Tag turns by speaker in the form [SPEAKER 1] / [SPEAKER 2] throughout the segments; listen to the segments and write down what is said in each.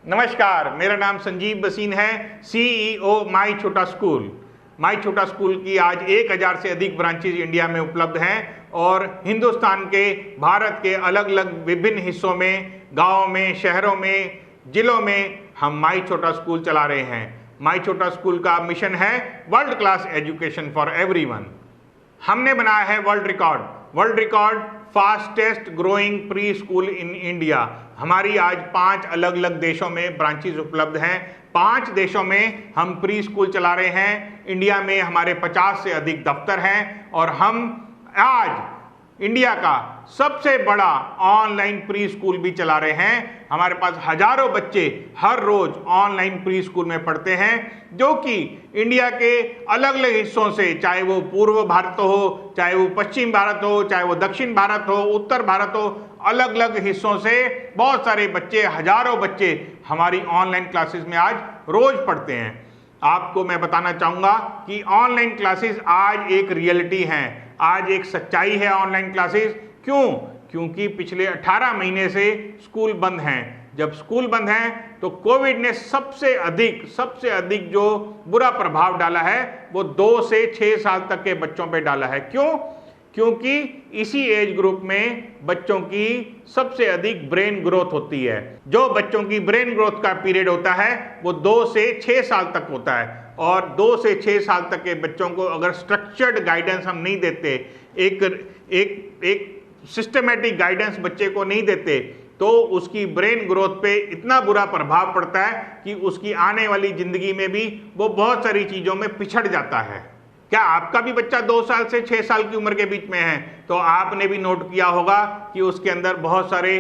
[SPEAKER 1] नमस्कार, मेरा नाम संजीव बसीन है, सीईओ माई छोटा स्कूल। माई छोटा स्कूल की आज 1000 से अधिक ब्रांचेज इंडिया में उपलब्ध हैं और हिंदुस्तान के, भारत के अलग अलग विभिन्न हिस्सों में, गाँव में, शहरों में, जिलों में हम माई छोटा स्कूल चला रहे हैं। माई छोटा स्कूल का मिशन है world class education for everyone. हमने बनाया है world record fastest growing pre school in India. हमारी आज 5 अलग अलग देशों में ब्रांचेस उपलब्ध हैं। 5 देशों में हम प्री स्कूल चला रहे हैं। इंडिया में हमारे 50 से अधिक दफ्तर हैं और हम आज इंडिया का सबसे बड़ा ऑनलाइन प्री स्कूल भी चला रहे हैं। हमारे पास हजारों बच्चे हर रोज ऑनलाइन प्री स्कूल में पढ़ते हैं, जो कि इंडिया के अलग अलग हिस्सों से, चाहे वो पूर्व भारत हो, चाहे वो पश्चिम भारत हो, चाहे वो दक्षिण भारत हो, उत्तर भारत हो, अलग अलग हिस्सों से बहुत सारे बच्चे, हजारों बच्चे हमारी ऑनलाइन क्लासेस में आज रोज पढ़ते हैं। आपको मैं बताना चाहूंगा कि ऑनलाइन क्लासेस आज एक रियलिटी हैं, आज एक सच्चाई है ऑनलाइन क्लासेस। क्यों? क्योंकि पिछले 18 महीने से स्कूल बंद हैं। जब स्कूल बंद हैं तो कोविड ने सबसे अधिक जो बुरा प्रभाव डाला है वो 2 से 6 साल तक के बच्चों पे डाला है। क्यों? क्योंकि इसी एज ग्रुप में बच्चों की सबसे अधिक ब्रेन ग्रोथ होती है। जो बच्चों की ब्रेन ग्रोथ का पीरियड होता है वो 2 से 6 साल तक होता है और 2 से 6 साल तक के बच्चों को अगर स्ट्रक्चर्ड गाइडेंस हम नहीं देते, एक सिस्टमेटिक गाइडेंस बच्चे को नहीं देते, तो उसकी ब्रेन ग्रोथ पे इतना बुरा प्रभाव पड़ता है कि उसकी आने वाली जिंदगी में भी वो बहुत सारी चीजों में पिछड़ जाता है। क्या आपका भी बच्चा 2 साल से 6 साल की उम्र के बीच में है तो आपने भी नोट किया होगा कि उसके अंदर बहुत सारे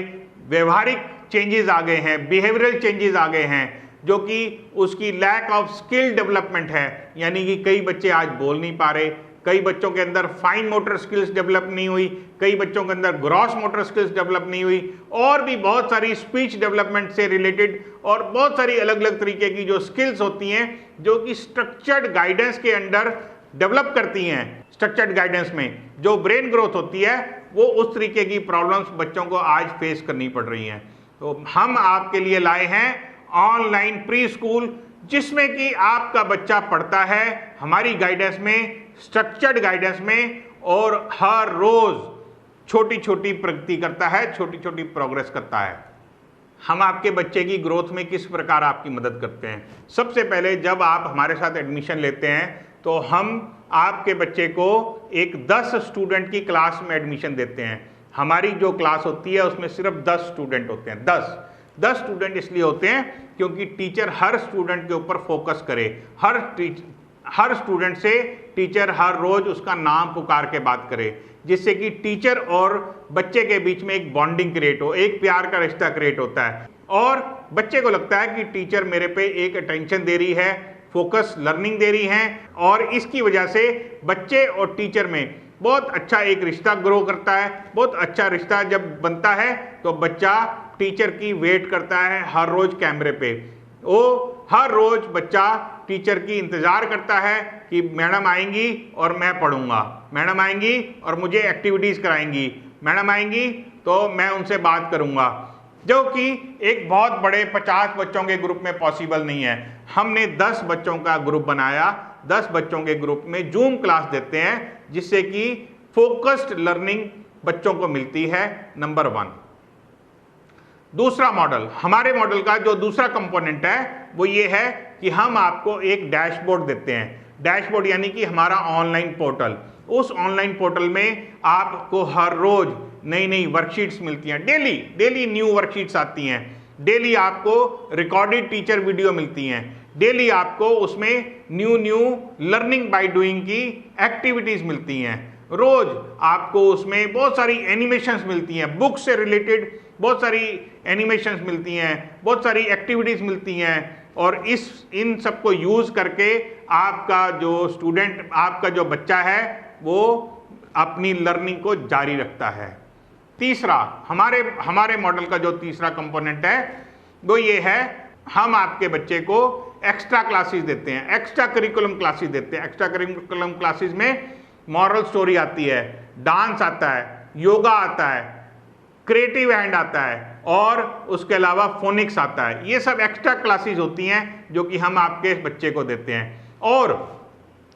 [SPEAKER 1] व्यवहारिक चेंजेस आ गए हैं, बिहेवियरल चेंजेस आ गए हैं, जो कि उसकी लैक ऑफ स्किल डेवलपमेंट है। यानी कि कई बच्चे आज बोल नहीं पा रहे, कई बच्चों के अंदर फाइन मोटर स्किल्स डेवलप नहीं हुई, कई बच्चों के अंदर ग्रॉस मोटर स्किल्स डेवलप नहीं हुई, और भी बहुत सारी स्पीच डेवलपमेंट से रिलेटेड और बहुत सारी अलग अलग तरीके की जो स्किल्स होती हैं जो कि स्ट्रक्चर्ड गाइडेंस के अंडर डेवलप करती हैं। स्ट्रक्चर्ड गाइडेंस में जो ब्रेन ग्रोथ होती है वो उस तरीके की प्रॉब्लम्स बच्चों को आज फेस करनी पड़ रही हैं। तो हम आपके लिए लाए हैं ऑनलाइन प्री स्कूल, जिसमें कि आपका बच्चा पढ़ता है हमारी गाइडेंस में, स्ट्रक्चर्ड गाइडेंस में, और हर रोज छोटी छोटी प्रगति करता है, छोटी छोटी प्रोग्रेस करता है। हम आपके बच्चे की ग्रोथ में किस प्रकार आपकी मदद करते हैं? सबसे पहले जब आप हमारे साथ एडमिशन लेते हैं तो हम आपके बच्चे को एक 10 स्टूडेंट की क्लास में एडमिशन देते हैं। हमारी जो क्लास होती है उसमें सिर्फ 10 स्टूडेंट होते हैं। 10 स्टूडेंट इसलिए होते हैं क्योंकि टीचर हर स्टूडेंट के ऊपर फोकस करे। हर स्टूडेंट से टीचर हर रोज उसका नाम पुकार के बात करे, जिससे कि टीचर और बच्चे के बीच में एक बॉन्डिंग क्रिएट हो, एक प्यार का रिश्ता क्रिएट होता है और बच्चे को लगता है कि टीचर मेरे पे एक अटेंशन दे रही है, फोकस लर्निंग दे रही है, और इसकी वजह से बच्चे और टीचर में बहुत अच्छा एक रिश्ता ग्रो करता है। बहुत अच्छा रिश्ता जब बनता है तो बच्चा टीचर की वेट करता है हर रोज कैमरे पे। वो हर रोज बच्चा टीचर की इंतजार करता है कि मैडम आएंगी और मैं पढ़ूंगा, मैडम आएंगी और मुझे एक्टिविटीज कराएंगी, मैडम आएंगी तो मैं उनसे बात करूंगा, जो कि एक बहुत बड़े 50 बच्चों के ग्रुप में पॉसिबल नहीं है। हमने 10 बच्चों का ग्रुप बनाया। 10 बच्चों के ग्रुप में जूम क्लास देते हैं, जिससे कि फोकस्ड लर्निंग बच्चों को मिलती है। नंबर 1। दूसरा मॉडल, हमारे मॉडल का जो दूसरा कंपोनेंट है वो ये है कि हम आपको एक डैशबोर्ड देते हैं। डैशबोर्ड यानी कि हमारा ऑनलाइन पोर्टल। उस ऑनलाइन पोर्टल में आपको हर रोज नई नई वर्कशीट्स मिलती हैं। डेली न्यू वर्कशीट्स आती हैं। डेली आपको रिकॉर्डेड टीचर वीडियो मिलती हैं। डेली आपको उसमें न्यू लर्निंग बाय डूइंग की एक्टिविटीज मिलती हैं। रोज आपको उसमें बहुत सारी एनिमेशंस मिलती हैं, बुक से रिलेटेड बहुत सारी एनिमेशंस मिलती हैं, बहुत सारी एक्टिविटीज मिलती हैं, और इन सबको यूज करके आपका जो स्टूडेंट, आपका जो बच्चा है वो अपनी लर्निंग को जारी रखता है। तीसरा, हमारे मॉडल का जो तीसरा कंपोनेंट है वो ये है, हम आपके बच्चे को एक्स्ट्रा क्लासेस देते हैं, एक्स्ट्रा करिकुलम क्लासेस देते हैं। एक्स्ट्रा करिकुलम क्लासेस में मॉरल स्टोरी आती है, डांस आता है, योगा आता है, क्रिएटिव हैंड आता है, और उसके अलावा फोनिक्स आता है। ये सब एक्स्ट्रा क्लासेस होती हैं जो कि हम आपके बच्चे को देते हैं। और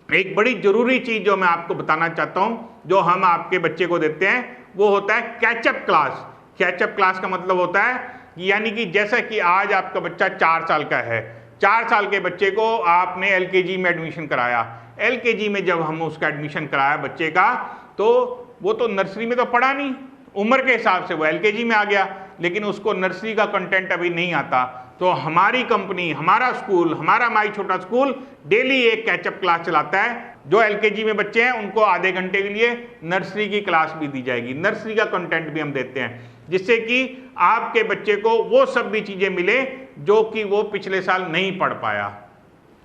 [SPEAKER 1] एक बड़ी जरूरी चीज जो मैं आपको बताना चाहता हूं जो हम आपके बच्चे को देते हैं वो होता है कैचअप क्लास। कैचअप क्लास का मतलब होता है यानी कि जैसा कि आज आपका बच्चा 4 साल का है, 4 साल के बच्चे को आपने एलकेजी में एडमिशन कराया। एलकेजी में जब हम उसका एडमिशन कराया बच्चे का, तो वो तो नर्सरी में तो पढ़ा नहीं, उम्र के हिसाब से वो एलकेजी में आ गया, लेकिन उसको नर्सरी का कंटेंट अभी नहीं आता। तो हमारी कंपनी, हमारा स्कूल, हमारा माई छोटा स्कूल डेली एक कैचअप क्लास चलाता है। जो एलकेजी में बच्चे हैं उनको आधे घंटे के लिए नर्सरी की क्लास भी दी जाएगी, नर्सरी का कंटेंट भी हम देते हैं, जिससे कि आपके बच्चे को वो सब भी चीजें मिले जो कि वो पिछले साल नहीं पढ़ पाया।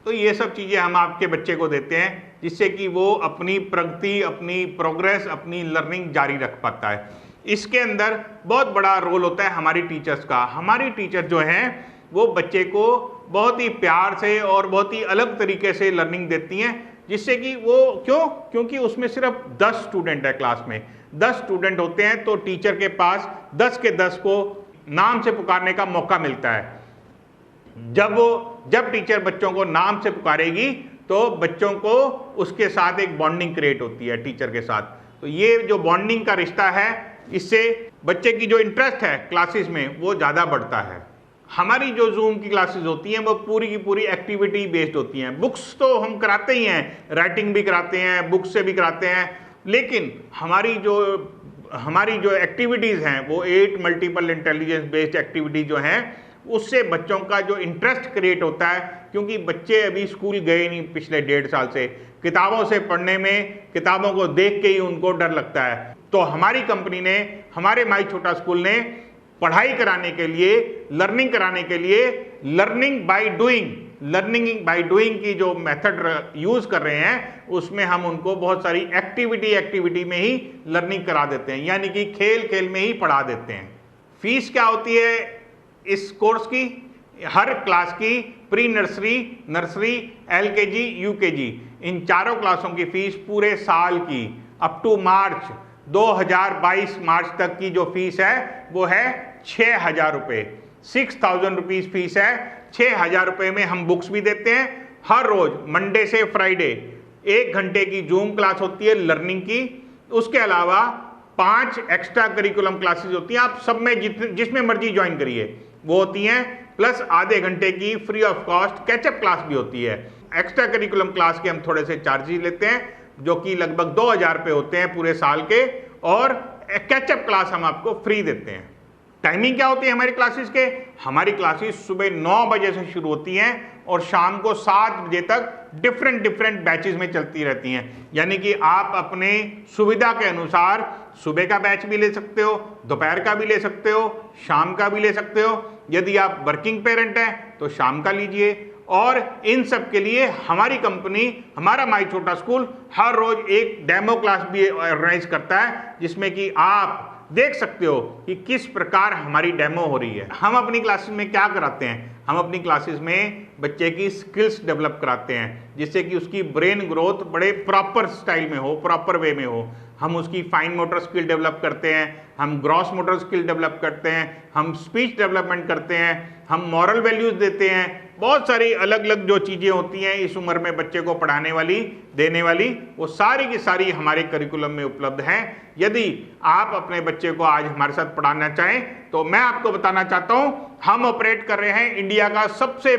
[SPEAKER 1] तो ये सब चीजें हम आपके बच्चे को देते हैं जिससे कि वो अपनी प्रगति, अपनी प्रोग्रेस, अपनी लर्निंग जारी रख पाता है। इसके अंदर बहुत बड़ा रोल होता है हमारी टीचर्स का। हमारी टीचर जो हैं वो बच्चे को बहुत ही प्यार से और बहुत ही अलग तरीके से लर्निंग देती हैं, जिससे कि वो क्योंकि उसमें सिर्फ 10 स्टूडेंट है क्लास में, 10 स्टूडेंट होते हैं, तो टीचर के पास 10 के 10 को नाम से पुकारने का मौका मिलता है। जब टीचर बच्चों को नाम से पुकारेगी तो बच्चों को उसके साथ एक बॉन्डिंग क्रिएट होती है टीचर के साथ। तो ये जो बॉन्डिंग का रिश्ता है, इससे बच्चे की जो इंटरेस्ट है क्लासेस में वो ज़्यादा बढ़ता है। हमारी जो जूम की क्लासेस होती हैं वो पूरी की पूरी एक्टिविटी बेस्ड होती हैं। बुक्स तो हम कराते ही हैं, राइटिंग भी कराते हैं, बुक्स से भी कराते हैं, लेकिन हमारी जो एक्टिविटीज़ हैं वो 8 मल्टीपल इंटेलिजेंस बेस्ड एक्टिविटी जो हैं, उससे बच्चों का जो इंटरेस्ट क्रिएट होता है, क्योंकि बच्चे अभी स्कूल गए नहीं पिछले 1.5 साल से, किताबों से पढ़ने में, किताबों को देख के ही उनको डर लगता है। तो हमारी कंपनी ने, हमारे माई छोटा स्कूल ने पढ़ाई कराने के लिए, लर्निंग कराने के लिए लर्निंग बाय डूइंग की जो मेथड यूज कर रहे हैं, उसमें हम उनको बहुत सारी एक्टिविटी में ही लर्निंग करा देते हैं, यानी कि खेल खेल में ही पढ़ा देते हैं। फीस क्या होती है इस कोर्स की? हर क्लास की pre nursery, nursery, LKG, UKG, इन चारों क्लासों की फीस पूरे साल की अप टू मार्च 2022 मार्च तक की जो फीस है वो है 6,000 रुपये। 6,000 रुपीज फीस है। 6,000 रुपये में हम बुक्स भी देते हैं। हर रोज मंडे से फ्राइडे 1 घंटे की जूम क्लास होती है लर्निंग की। उसके अलावा 5 एक्स्ट्रा करिकुलम क्लासेस होती हैं, आप सब में जिसमें मर्जी ज्वाइन करिए वो होती हैं, प्लस आधे घंटे की free of cost catch up class भी होती है। एक्स्ट्रा करिकुलम क्लास के हम थोड़े से चार्जेस लेते हैं जो कि लगभग 2,000 रुपये होते हैं पूरे साल के, और कैचअप क्लास हम आपको फ्री देते हैं। टाइमिंग क्या होती है हमारी क्लासेस के? हमारी क्लासेस सुबह 9 बजे से शुरू होती हैं और शाम को 7 बजे तक डिफरेंट बैचेस में चलती रहती हैं। यानी कि आप अपने सुविधा के अनुसार सुबह का बैच भी ले सकते हो, दोपहर का भी ले सकते हो, शाम का भी ले सकते हो। यदि आप वर्किंग पेरेंट हैं तो शाम का लीजिए। और इन सब के लिए हमारी कंपनी, हमारा माई छोटा स्कूल हर रोज एक डेमो क्लास भी ऑर्गेनाइज करता है, जिसमें कि आप देख सकते हो कि किस प्रकार हमारी डेमो हो रही है। हम अपनी क्लासेस में क्या कराते हैं? हम अपनी क्लासेस में बच्चे की स्किल्स डेवलप कराते हैं, जिससे कि उसकी ब्रेन ग्रोथ बड़े प्रॉपर स्टाइल में हो, प्रॉपर वे में हो। हम उसकी फाइन मोटर स्किल डेवलप करते हैं, हम ग्रॉस मोटर स्किल डेवलप करते हैं, हम स्पीच डेवलपमेंट करते हैं, हम मॉरल वैल्यूज देते हैं। बहुत सारी अलग अलग जो चीज़ें होती हैं इस उम्र में बच्चे को पढ़ाने वाली, देने वाली, वो सारी की सारी हमारे करिकुलम में उपलब्ध हैं। यदि आप अपने बच्चे को आज हमारे साथ पढ़ाना चाहें तो मैं आपको बताना चाहता हूं, हम ऑपरेट कर रहे हैं इंडिया का सबसे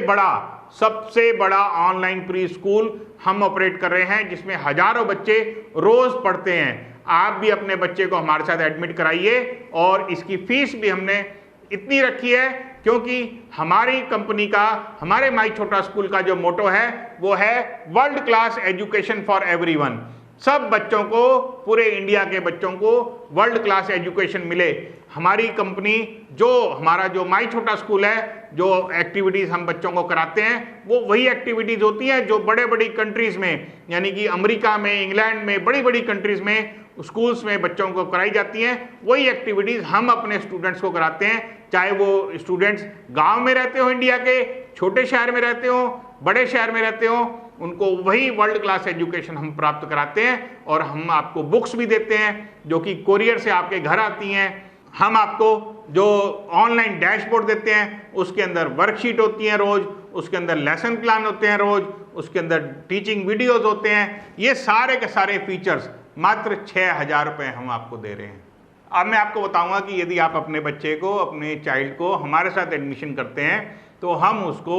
[SPEAKER 1] बड़ा ऑनलाइन प्री स्कूल हम ऑपरेट कर रहे हैं, जिसमें हजारों बच्चे रोज पढ़ते हैं। आप भी अपने बच्चे को हमारे साथ एडमिट कराइए, और इसकी फीस भी हमने इतनी रखी है क्योंकि हमारी कंपनी का, हमारे माई छोटा स्कूल का जो मोटो है वो है world class education for everyone. सब बच्चों को, पूरे इंडिया के बच्चों को वर्ल्ड क्लास एजुकेशन मिले। हमारी कंपनी, हमारा जो माई छोटा स्कूल है, जो एक्टिविटीज हम बच्चों को कराते हैं वो वही एक्टिविटीज होती हैं जो बड़ी कंट्रीज में, यानी कि अमेरिका में, इंग्लैंड में, बड़ी कंट्रीज में स्कूल्स में बच्चों को कराई जाती हैं। वही एक्टिविटीज हम अपने स्टूडेंट्स को कराते हैं, चाहे वो स्टूडेंट्स गांव में रहते हो, इंडिया के छोटे शहर में रहते हो, बड़े शहर में रहते हो, उनको वही वर्ल्ड क्लास एजुकेशन हम प्राप्त कराते हैं। और हम आपको बुक्स भी देते हैं जो कि कोरियर से आपके घर आती हैं। हम आपको जो ऑनलाइन डैशबोर्ड देते हैं, उसके अंदर वर्कशीट होती हैं रोज, उसके अंदर लेसन प्लान होते हैं रोज, उसके अंदर टीचिंग वीडियोस होते हैं। ये सारे के सारे फीचर्स मात्र 6,000 रुपये हम आपको दे रहे हैं। अब मैं आपको बताऊंगा कि यदि आप अपने बच्चे को, अपने चाइल्ड को हमारे साथ एडमिशन करते हैं तो हम उसको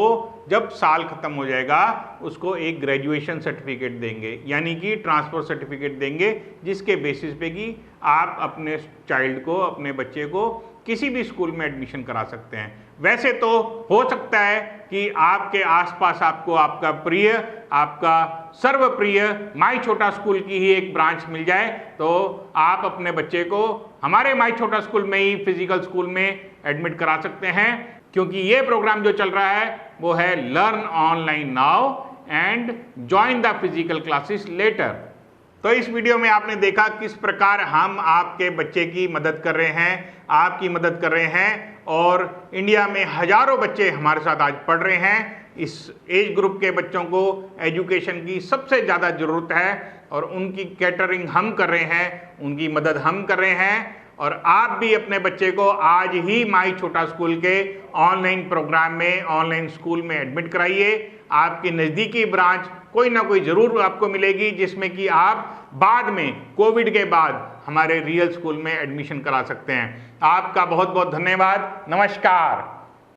[SPEAKER 1] जब साल खत्म हो जाएगा उसको एक ग्रेजुएशन सर्टिफिकेट देंगे, यानी कि ट्रांसफर सर्टिफिकेट देंगे, जिसके बेसिस पे कि आप अपने चाइल्ड को, अपने बच्चे को किसी भी स्कूल में एडमिशन करा सकते हैं। वैसे तो हो सकता है कि आपके आसपास आपको आपका प्रिय, आपका सर्वप्रिय माई छोटा स्कूल की ही एक ब्रांच मिल जाए, तो आप अपने बच्चे को हमारे माई छोटा स्कूल में ही फिजिकल स्कूल में एडमिट करा सकते हैं, क्योंकि ये प्रोग्राम जो चल रहा है वो है learn online now and join the physical classes later. तो इस वीडियो में आपने देखा किस प्रकार हम आपके बच्चे की मदद कर रहे हैं, आपकी मदद कर रहे हैं, और इंडिया में हजारों बच्चे हमारे साथ आज पढ़ रहे हैं। इस एज ग्रुप के बच्चों को एजुकेशन की सबसे ज़्यादा ज़रूरत है और उनकी कैटरिंग हम कर रहे हैं, उनकी मदद हम कर रहे हैं। और आप भी अपने बच्चे को आज ही माई छोटा स्कूल के ऑनलाइन प्रोग्राम में, ऑनलाइन स्कूल में एडमिट कराइए। आपकी नज़दीकी ब्रांच कोई ना कोई ज़रूर आपको मिलेगी, जिसमें कि आप बाद में, कोविड के बाद, हमारे रियल स्कूल में एडमिशन करा सकते हैं। आपका बहुत बहुत धन्यवाद। नमस्कार।